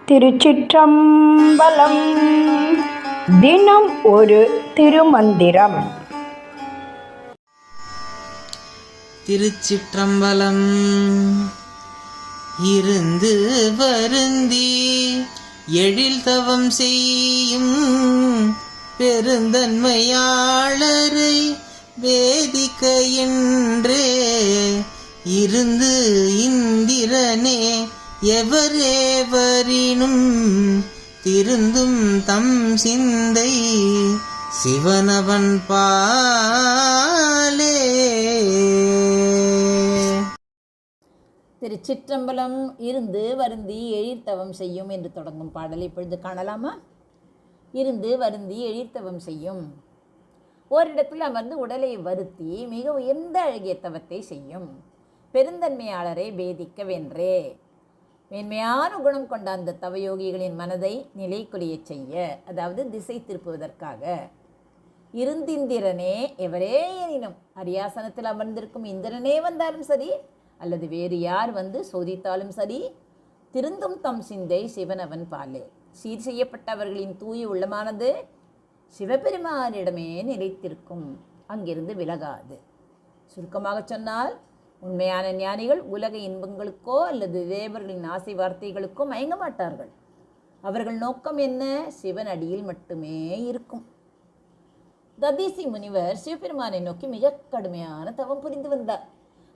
திருச்சிற்றம்பலம். தினம் ஒரு திருமந்திரம். திருச்சிற்றம்பலம். இருந்து வருந்தி எழில் தவம் செய்யும் பெருந்தன்மையாளரை வேதிக்க என்றே இருந்து இந்திரனே எவரேவரினும் திருந்தும் தம் சிந்தை சிவனவன் பாலே. திருச்சிற்றம்பலம். இருந்து வருந்தி எழிற்தவம் செய்யும் என்று தொடங்கும் பாடலை இப்பொழுது காணலாமா? இருந்து வருந்தி எழிற்தவம் செய்யும். ஓரிடத்தில் அமர்ந்து உடலை வருத்தி மிக உயர்ந்த அழகிய தவத்தை செய்யும் பெருந்தன்மையாளரை பேதிக்க வென்றே. மேன்மையான குணம் கொண்ட அந்த தவயோகிகளின் மனதை நிலைக்குலைய செய்ய, அதாவது திசை திருப்புவதற்காக. இருந்திந்திரனே எவரே எனினும், அரியாசனத்தில் அமர்ந்திருக்கும் இந்திரனே வந்தாலும் சரி, அல்லது வேறு யார் வந்து சோதித்தாலும் சரி, திருந்தும் தம் சிந்தை சிவனவன் பாலே. சீர் செய்யப்பட்டவர்களின் தூய உள்ளமானது சிவபெருமானிடமே நிலைத்திருக்கும், அங்கிருந்து விலகாது. சுருக்கமாக சொன்னால், உண்மையான ஞானிகள் உலக இன்பங்களுக்கோ அல்லது தேவர்களின் ஆசை வார்த்தைகளுக்கோ மயங்க மாட்டார்கள். அவர்கள் நோக்கம் என்ன? சிவன் அடியில் மட்டுமே இருக்கும். ததீசி முனிவர் சிவபெருமானை நோக்கி மிக கடுமையான தவம் புரிந்து வந்தார்.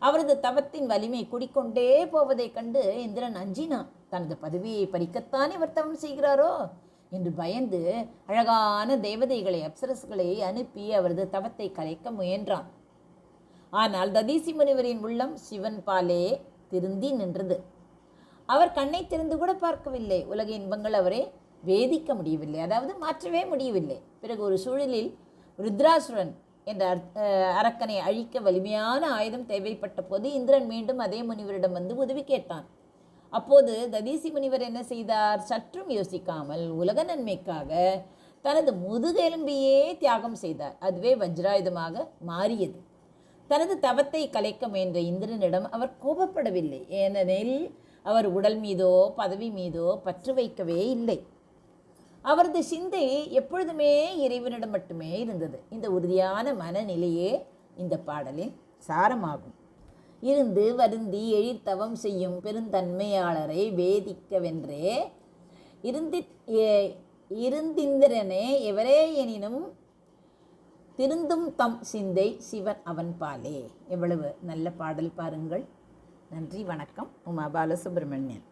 அவரது தவத்தின் வலிமை கூடிக்கொண்டே போவதைக் கண்டு இந்திரன் அஞ்சினான். தனது பதவியை பறிக்கத்தான் இவர் தவம் செய்கிறாரோ என்று பயந்து அழகான தேவதைகளை, அப்சரசுகளை அனுப்பி அவரது தவத்தை கலைக்க முயன்றான். ஆனால் ததீசி முனிவரின் உள்ளம் சிவன் பாலே திருந்தி நின்றது. அவர் கண்ணை திறந்து கூட பார்க்கவில்லை. உலக இன்பங்கள் அவரை வேதிக்க முடியவில்லை, அதாவது மாற்றவே முடியவில்லை. பிறகு ஒரு சூழலில் ருத்ராசுரன் என்ற அரக்கனை அழிக்க வலிமையான ஆயுதம் தேவைப்பட்ட போது இந்திரன் மீண்டும் அதே முனிவரிடம் வந்து உதவி கேட்டான். அப்போது ததீசி முனிவர் என்ன செய்தார்? சற்றும் யோசிக்காமல் உலக நன்மைக்காக தனது முதுகெலும்பையே தியாகம் செய்தார். அதுவே வஜ்ராயுதமாக மாறியது. தனது தவத்தை கலைக்க முயன்ற இந்திரனிடம் அவர் கோபப்படவில்லை. ஏனெனில் அவர் உடல் மீதோ பதவி மீதோ பற்று வைக்கவே இல்லை. அவரது சிந்தை எப்பொழுதுமே இறைவனிடம் மட்டுமே இருந்தது. இந்த உறுதியான மனநிலையே இந்த பாடலின் சாரமாகும். இருந்து வருந்தி எழிற்தவம் செய்யும் பெருந்தன்மையாளரை வேதிக்கவென்றே இருந்திந்திரனே எவரே எனினும் திருந்தும் தம் சிந்தை சிவன் அவன் பாலே. எவ்வளவு நல்ல பாடல் பாருங்கள். நன்றி, வணக்கம். உமா பாலசுப்ரமணியன்.